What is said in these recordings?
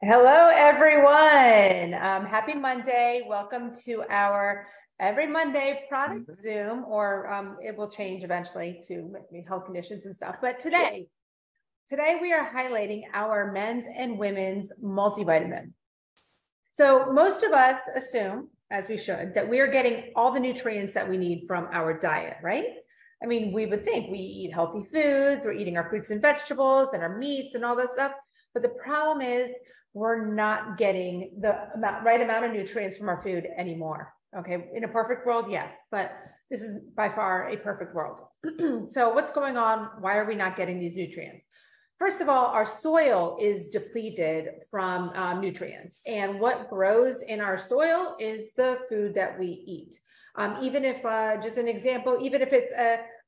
Hello, everyone. Happy Monday. Welcome to our every Monday product Zoom, or it will change eventually to health conditions and stuff. But today we are highlighting our men's and women's multivitamin. So most of us assume, as we should, that we are getting all the nutrients that we need from our diet, right? I mean, we would think we eat healthy foods, we're eating our fruits and vegetables and our meats and all that stuff. But the problem is we're not getting the right amount of nutrients from our food anymore. Okay, in a perfect world, yes, but this is by far a perfect world. So what's going on? Why are we not getting these nutrients? First of all, our soil is depleted from nutrients, and what grows in our soil is the food that we eat. Even if, just an example, even if it's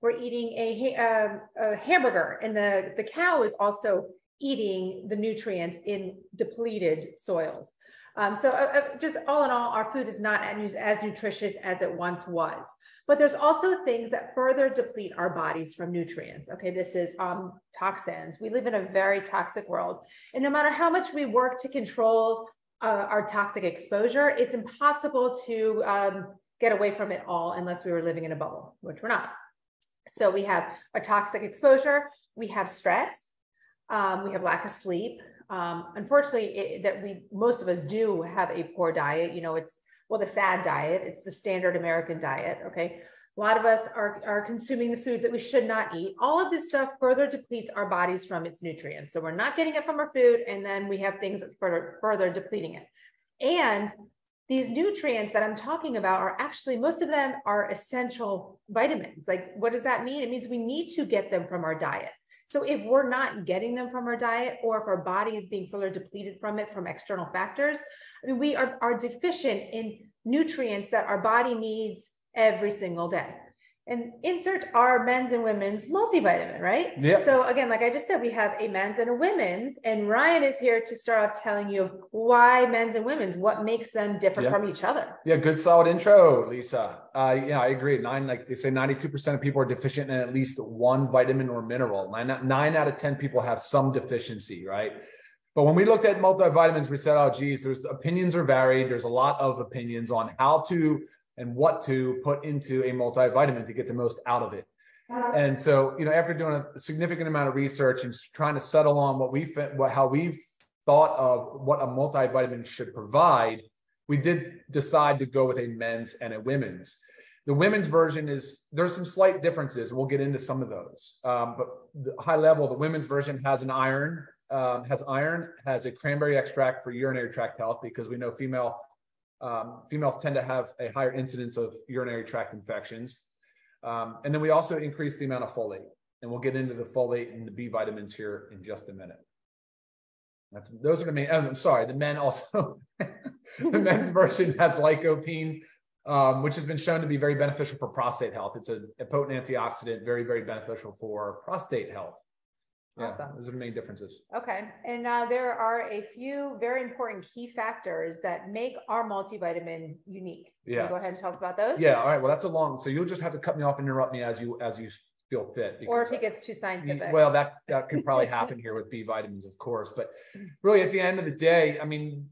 we're eating a hamburger, and the cow is also eating the nutrients in depleted soils. Just all in all, our food is not as nutritious as it once was. But there's also things that further deplete our bodies from nutrients. Okay, this is toxins. We live in a very toxic world. And no matter how much we work to control our toxic exposure, it's impossible to get away from it all unless we were living in a bubble, which we're not. So we have a toxic exposure, we have stress, we have lack of sleep. Unfortunately, most of us do have a poor diet. You know, it's, well, the SAD diet, it's the standard American diet, okay? A lot of us are consuming the foods that we should not eat. All of this stuff further depletes our bodies from its nutrients. So we're not getting it from our food, and then we have things that's further depleting it. And these nutrients that I'm talking about are actually, most of them are essential vitamins. Like, what does that mean? It means we need to get them from our diet. So if we're not getting them from our diet, or if our body is being further depleted from it from external factors, I mean, we are deficient in nutrients that our body needs every single day. And insert our men's and women's multivitamin, right? Yeah. So again, like I just said, we have a men's and a women's, and Ryan is here to start off telling you why men's and women's, what makes them different from each other. Yeah, good solid intro, Lisa. Yeah, I agree. Like they say, 92% of people are deficient in at least one vitamin or mineral. Nine out of 10 people have some deficiency, right? But when we looked at multivitamins, we said, oh, geez, opinions are varied. There's a lot of opinions on how to and what to put into a multivitamin to get the most out of it. And so, you know, after doing a significant amount of research and trying to settle on how we've thought of what a multivitamin should provide, we did decide to go with a men's and a women's. The women's version there's some slight differences. We'll get into some of those. But the high level, the women's version has an iron, has a cranberry extract for urinary tract health, because we know females tend to have a higher incidence of urinary tract infections. And then we also increase the amount of folate, and we'll get into the folate and the B vitamins here in just a minute. Those are the main. I'm sorry, the men also, the men's version has lycopene, which has been shown to be very beneficial for prostate health. It's a potent antioxidant, very, very beneficial for prostate health. Yeah, awesome. Those are the main differences. Okay. And there are a few very important key factors that make our multivitamin unique. Yeah. Can you go ahead and talk about those? Yeah. All right. Well, that's so you'll just have to cut me off and interrupt me as you feel fit. Or if it gets too scientific. Well, that can probably happen here with B vitamins, of course. But really, at the end of the day, I mean,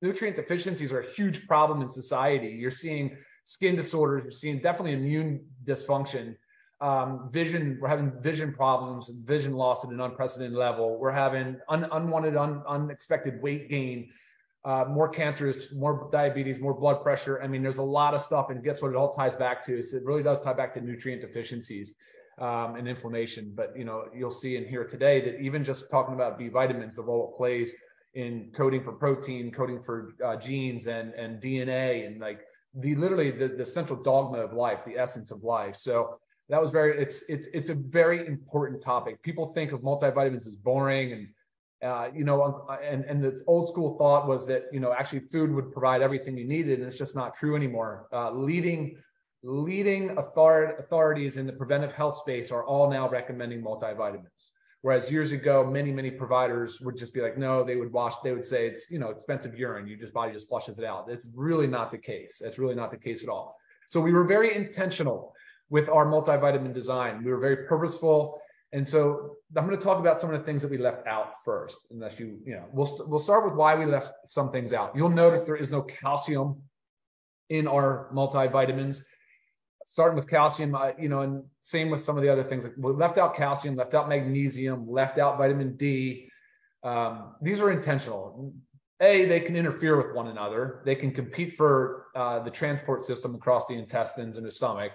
nutrient deficiencies are a huge problem in society. You're seeing skin disorders. You're seeing definitely immune dysfunction. We're having vision problems, vision loss at an unprecedented level. We're having unwanted, unexpected weight gain, more cancers, more diabetes, more blood pressure. I mean, there's a lot of stuff, and guess what it all ties back to? So it really does tie back to nutrient deficiencies and inflammation. But, you know, you'll see in here today that even just talking about B vitamins, the role it plays in coding for protein, coding for genes and DNA, and like literally the central dogma of life, the essence of life. So that was it's a very important topic. People think of multivitamins as boring, and you know, and the old school thought was that, you know, actually food would provide everything you needed, and it's just not true anymore. Leading authorities in the preventive health space are all now recommending multivitamins. Whereas years ago, many providers would just be like, no, they would say it's, you know, expensive urine. Body just flushes it out. It's really not the case. That's really not the case at all. So we were very intentional with our multivitamin design. We were very purposeful And so I'm going to talk about some of the things that we left out first, unless we'll start with why we left some things out. You'll notice there is no calcium in our multivitamins. Starting with calcium, and same with some of the other things. Like we left out calcium, left out magnesium, left out vitamin D. These are intentional. A, they can interfere with one another. They can compete for the transport system across the intestines and the stomach.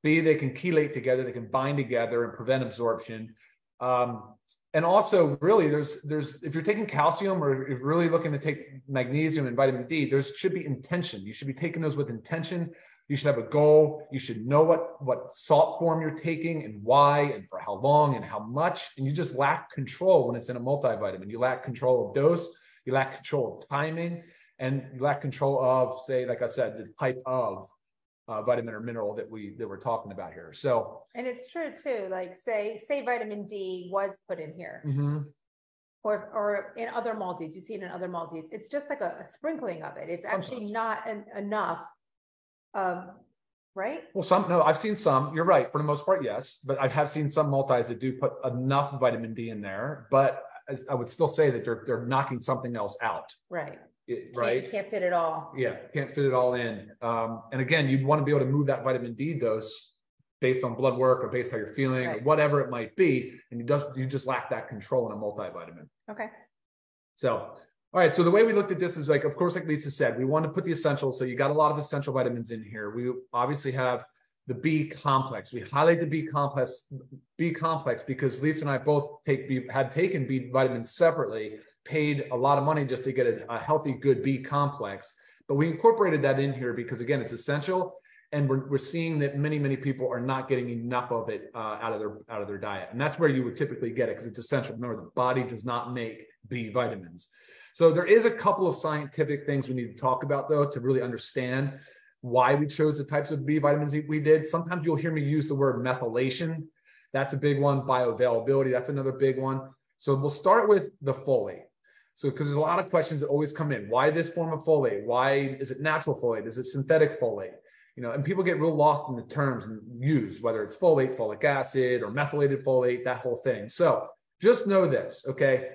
B, they can chelate together. They can bind together and prevent absorption. And also, really, there's if you're taking calcium or if you're really looking to take magnesium and vitamin D, there should be intention. You should be taking those with intention. You should have a goal. You should know what salt form you're taking and why and for how long and how much. And you just lack control when it's in a multivitamin. You lack control of dose. You lack control of timing. And you lack control of, say, like I said, the type of vitamin or mineral that we're talking about here. So, and it's true too. Like say vitamin D was put in here, or in other multis. You see it in other multis. It's just like a sprinkling of it. It's actually not enough. Right? Well, I've seen some. You're right. For the most part, yes. But I have seen some multis that do put enough vitamin D in there. But I would still say that they're knocking something else out. Right. Right. Can't fit it all. Yeah, can't fit it all in. And again, you'd want to be able to move that vitamin D dose based on blood work or based on how you're feeling or whatever it might be. And you just lack that control in a multivitamin. Okay. So, all right. So the way we looked at this is like, of course, like Lisa said, we want to put the essentials. So you got a lot of essential vitamins in here. We obviously have the B complex. We highlight the B complex because Lisa and I both had taken B vitamins separately, paid a lot of money just to get a healthy, good B complex. But we incorporated that in here because, again, it's essential. And we're seeing that many people are not getting enough of it out of their diet. And that's where you would typically get it because it's essential. Remember, the body does not make B vitamins. So there is a couple of scientific things we need to talk about, though, to really understand why we chose the types of B vitamins we did. Sometimes you'll hear me use the word methylation. That's a big one. Bioavailability, that's another big one. So we'll start with the folate. So because there's a lot of questions that always come in. Why this form of folate? Why is it natural folate? Is it synthetic folate? And people get real lost in the terms and use whether it's folate, folic acid, or methylated folate, that whole thing. So just know this, okay?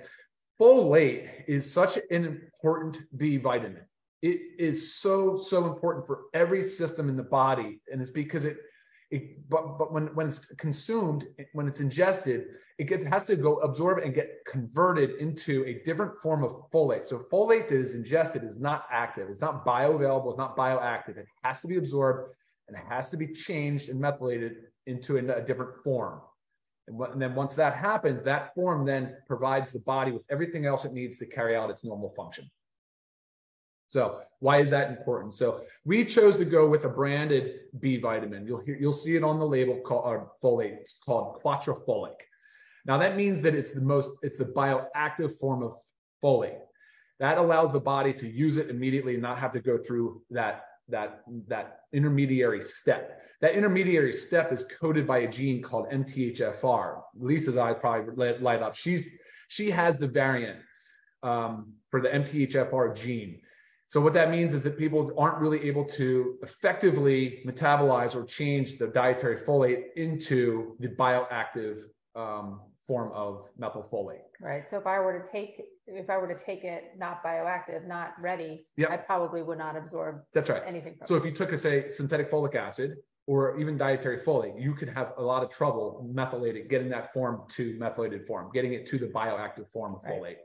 Folate is such an important B vitamin. It is so important for every system in the body, and it's because but when it's consumed, when it's ingested, it has to go absorb and get converted into a different form of folate. So folate that is ingested is not active. It's not bioavailable. It's not bioactive. It has to be absorbed and it has to be changed and methylated into a different form. And then once that happens, that form then provides the body with everything else it needs to carry out its normal function. So why is that important? So we chose to go with a branded B vitamin. You'll see it on the label called folate. It's called quatropfolic. Now that means that it's the bioactive form of folate. That allows the body to use it immediately and not have to go through that intermediary step. That intermediary step is coded by a gene called MTHFR. Lisa's eyes probably light up. She has the variant for the MTHFR gene. So what that means is that people aren't really able to effectively metabolize or change the dietary folate into the bioactive form of methylfolate. Right. So if I were to take it not bioactive, not ready, yep, I probably would not absorb anything from it. So if you took, say, synthetic folic acid or even dietary folate, you could have a lot of trouble methylating, getting that form to methylated form, getting it to the bioactive form of folate.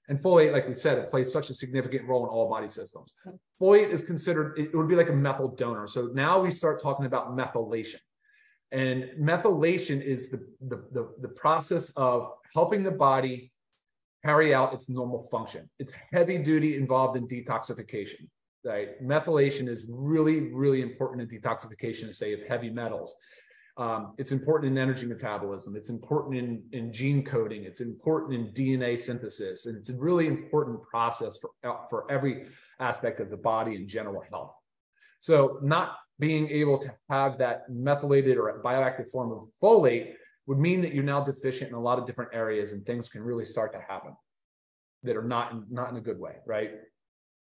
And folate, like we said, it plays such a significant role in all body systems. Folate is considered, it would be like a methyl donor. So now we start talking about methylation. And methylation is the process of helping the body carry out its normal function. It's heavy duty involved in detoxification. Right? Methylation is really important in detoxification, say, of heavy metals. It's important in energy metabolism. It's important in gene coding. It's important in DNA synthesis. And it's a really important process for every aspect of the body and general health. So not being able to have that methylated or bioactive form of folate would mean that you're now deficient in a lot of different areas and things can really start to happen that are not in a good way, right?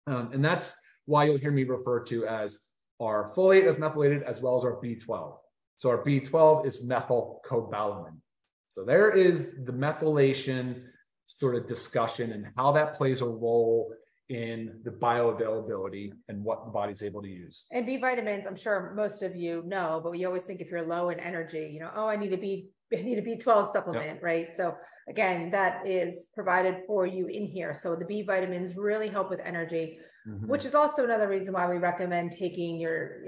And that's why you'll hear me refer to as our folate as methylated as well as our B12. So our B12 is methylcobalamin. So there is the methylation sort of discussion and how that plays a role in the bioavailability and what the body's able to use. And B vitamins, I'm sure most of you know, but you always think if you're low in energy, oh, I need a B12 supplement, yep. Right? So again, that is provided for you in here. So the B vitamins really help with energy, which is also another reason why we recommend taking your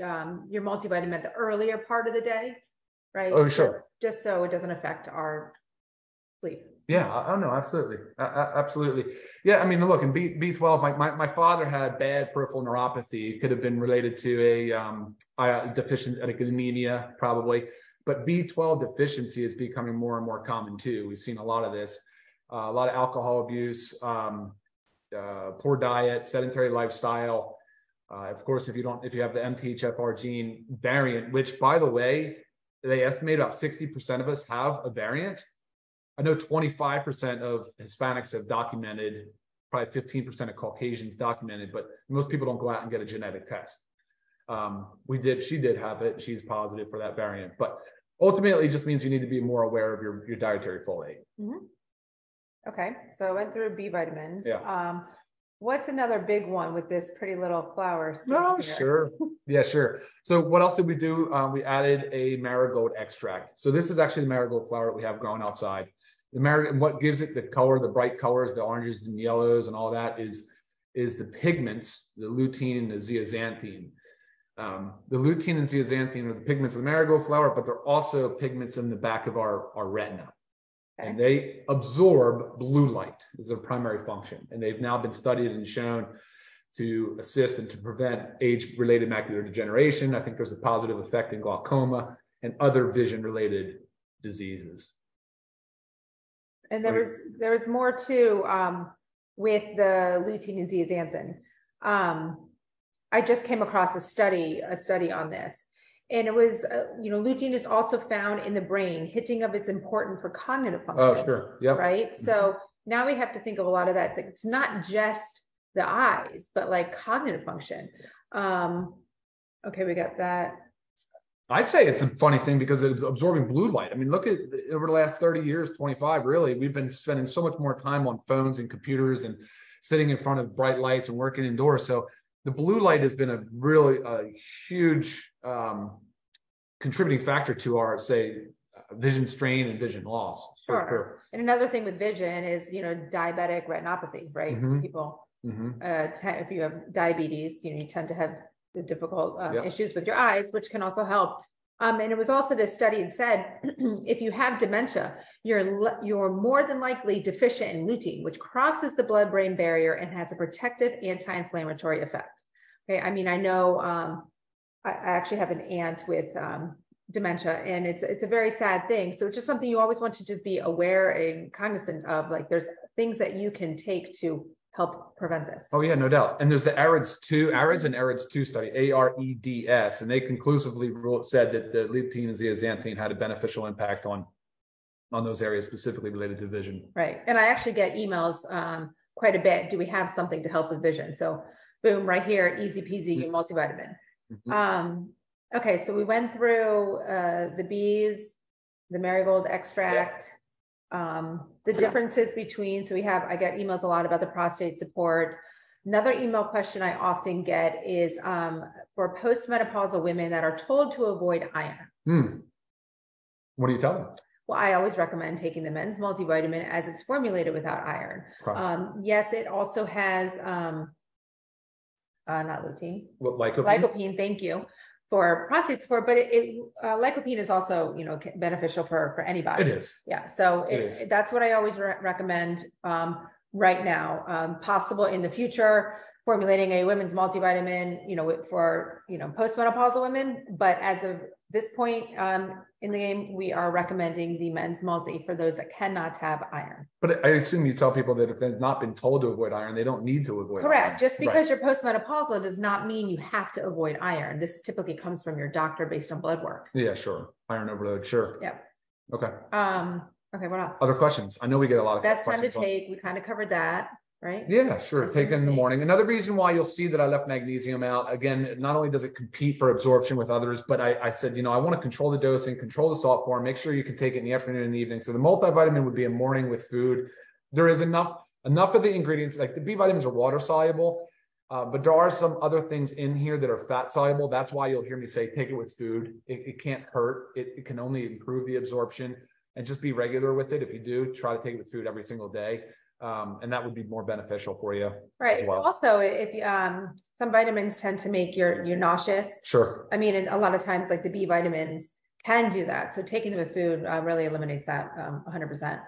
multivitamin at the earlier part of the day, right? Oh, sure. Just so it doesn't affect our sleep. Yeah, oh no, absolutely. Absolutely. Yeah, I mean, look, in B12, my father had bad peripheral neuropathy. It could have been related to a deficient anemia, probably. But B12 deficiency is becoming more and more common too. We've seen a lot of this, a lot of alcohol abuse, poor diet, sedentary lifestyle. Of course, if you have the MTHFR gene variant, which by the way, they estimate about 60% of us have a variant. I know 25% of Hispanics have documented, probably 15% of Caucasians documented, but most people don't go out and get a genetic test. She did have it. She's positive for that variant, but ultimately it just means you need to be more aware of your dietary folate. Okay, so I went through B vitamins. Yeah. What's another big one with this pretty little flower? No, sure. Yeah, sure. So what else did we do? We added a marigold extract. So this is actually the marigold flower that we have growing outside. The marigold, what gives it the color, the bright colors, the oranges and yellows and all that is the pigments, the lutein and the zeaxanthin. The lutein and zeaxanthin are the pigments of the marigold flower, but they're also pigments in the back of our retina. Okay. And they absorb blue light is their primary function. And they've now been studied and shown to assist and to prevent age-related macular degeneration. I think there's a positive effect in glaucoma and other vision-related diseases. And there was more too with the lutein and zeaxanthin. I just came across a study on this. And it was, lutein is also found in the brain. Hitting of it's important for cognitive function. Oh, sure. Yep. Right. So now we have to think of a lot of that. It's not just the eyes, but like cognitive function. Okay, we got that. I'd say it's a funny thing because it's absorbing blue light. I mean, look at over the last 30 years, 25, really, we've been spending so much more time on phones and computers and sitting in front of bright lights and working indoors. So the blue light has been a huge contributing factor to our, say, vision strain and vision loss. Sure. And another thing with vision is, diabetic retinopathy, right? People, if you have diabetes, you tend to have the difficult issues with your eyes, which can also help. And it was also this study that said, if you have dementia, you're more than likely deficient in lutein, which crosses the blood-brain barrier and has a protective anti-inflammatory effect. Okay, I mean, I know I actually have an aunt with dementia, and it's a very sad thing. So it's just something you always want to just be aware and cognizant of. Like, there's things that you can take to help prevent this. Oh yeah, no doubt. And there's the AREDS and AREDS 2 study, AREDS, and they conclusively said that the lutein and zeaxanthin had a beneficial impact on those areas specifically related to vision. Right. And I actually get emails quite a bit. Do we have something to help with vision? So boom, right here, easy peasy multivitamin. Okay, so we went through the bees, the marigold extract, the differences between, I get emails a lot about the prostate support. Another email question I often get is for postmenopausal women that are told to avoid iron. What do you tell them? Well, I always recommend taking the men's multivitamin as it's formulated without iron. Yes, it also has, not lutein. What, lycopene? Lycopene, thank you, for prostate support, but lycopene is also, beneficial for anybody. It is. Yeah, so that's what I always recommend right now. Possible in the future, formulating a women's multivitamin, for, postmenopausal women, but as of this point in the game, we are recommending the men's multi for those that cannot have iron. But I assume you tell people that if they've not been told to avoid iron, they don't need to avoid Correct. iron. Just because you're postmenopausal does not mean you have to avoid iron. This typically comes from your doctor based on blood work. Yeah, sure. Iron overload, sure. Yeah. Okay. Okay, what else? Other questions? I know we get a lot of best questions. Time to take, we kind of covered that. right? Yeah, sure. Take it in the morning. Another reason why you'll see that I left magnesium out, again, not only does it compete for absorption with others, but I said, I want to control the dosing, control the salt form, make sure you can take it in the afternoon and the evening. So the multivitamin would be a morning with food. There is enough of the ingredients, like the B vitamins are water soluble, but there are some other things in here that are fat soluble. That's why you'll hear me say, take it with food. It can't hurt. It can only improve the absorption, and just be regular with it. If you do, try to take it with food every single day. And that would be more beneficial for you. Right. As well. Also, if some vitamins tend to make you nauseous. Sure. I mean, and a lot of times, like the B vitamins can do that. So taking them with food really eliminates that 100%.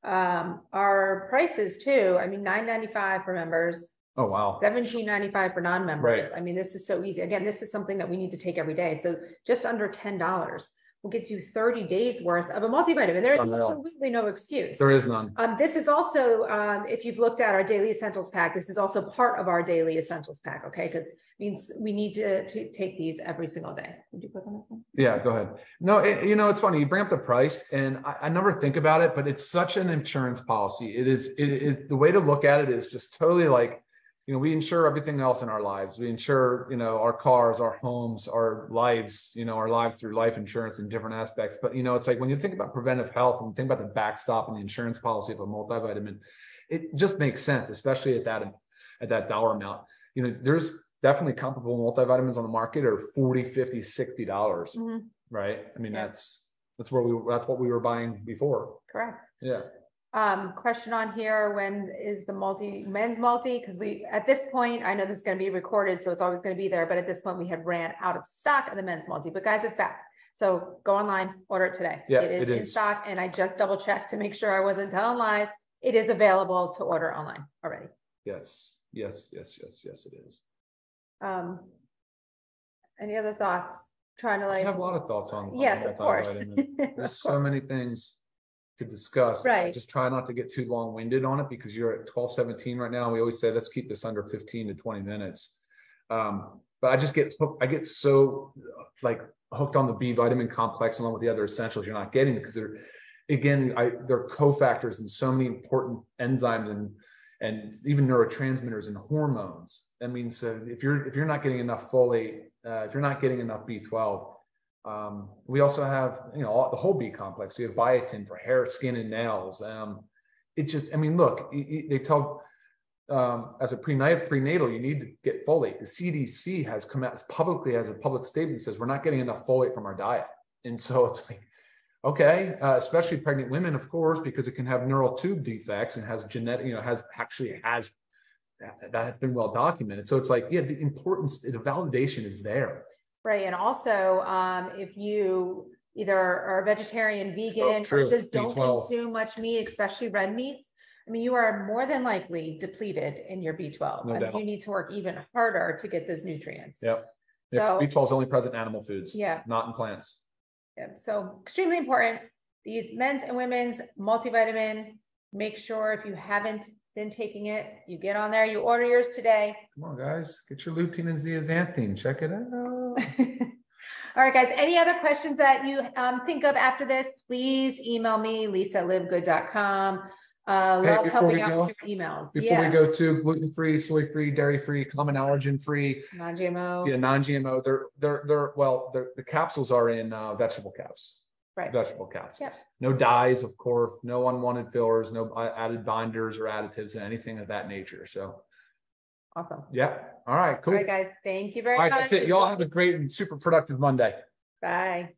Our prices too. I mean, $9.95 for members. Oh, wow. $17.95 for non-members. Right. I mean, this is so easy. Again, this is something that we need to take every day. So just under $10 will get you 30 days worth of a multivitamin. There is absolutely no excuse. There is none. This is also, if you've looked at our daily essentials pack, this is also part of our daily essentials pack. Okay. Because it means we need to take these every single day. Would you click on this one? Yeah, go ahead. No, it's funny. You bring up the price, and I never think about it, but it's such an insurance policy. It is the way to look at it is just totally like, we insure everything else in our lives. We insure, our cars, our homes, our lives, our lives through life insurance in different aspects. But, it's like when you think about preventive health and think about the backstop and the insurance policy of a multivitamin, it just makes sense, especially at that dollar amount. There's definitely comparable multivitamins on the market are $40, $50, $60, right? I mean, that's what we were buying before. Correct. Yeah. Question on here, when is the men's multi? Because at this point, I know this is going to be recorded, so it's always going to be there, but at this point we had ran out of stock of the men's multi, but guys, it's back. So go online, order it today. Yeah, it is in stock, and I just double checked to make sure I wasn't telling lies. It is available to order online already. Yes, it is. Any other thoughts? Trying to I have a lot of thoughts on yes, of course. There's so many things to discuss. Right. Just try not to get too long-winded on it, because you're at 12:17 right now. We always say, let's keep this under 15 to 20 minutes. But I just get hooked. I get so hooked on the B vitamin complex along with the other essentials you're not getting, because they're cofactors in so many important enzymes and even neurotransmitters and hormones. I mean, so if you're not getting enough folate, if you're not getting enough B12, we also have, the whole B complex. You have biotin for hair, skin, and nails. Look, they tell as a prenatal, you need to get folate. The CDC has come out publicly, as a public statement, says we're not getting enough folate from our diet. And so it's like, okay, especially pregnant women, of course, because it can have neural tube defects and has genetic, that has been well documented. So it's like, yeah, the importance, the validation is there. Right. And also, if you either are vegetarian, vegan, or just don't consume much meat, especially red meats, I mean, you are more than likely depleted in your B12. No doubt. You need to work even harder to get those nutrients. Yep. So, B12 is only present in animal foods, not in plants. Yeah. So extremely important. These men's and women's multivitamin. Make sure if you haven't been taking it, you get on there, you order yours today. Come on, guys, get your lutein and zeaxanthin. Check it out. All right, guys, any other questions that you think of after this, please email me, lisa@livegood.com. Love helping out with your emails. Before we go to gluten-free, soy-free, dairy-free, common allergen-free, non-GMO. Yeah, non-GMO. The capsules are in vegetable caps. Right. Vegetable capsules. Yep. No dyes, of course, no unwanted fillers, no added binders or additives and anything of that nature. So awesome. Yeah. All right, cool. All right, guys. Thank you very much. All right, that's it. Y'all have a great and super productive Monday. Bye.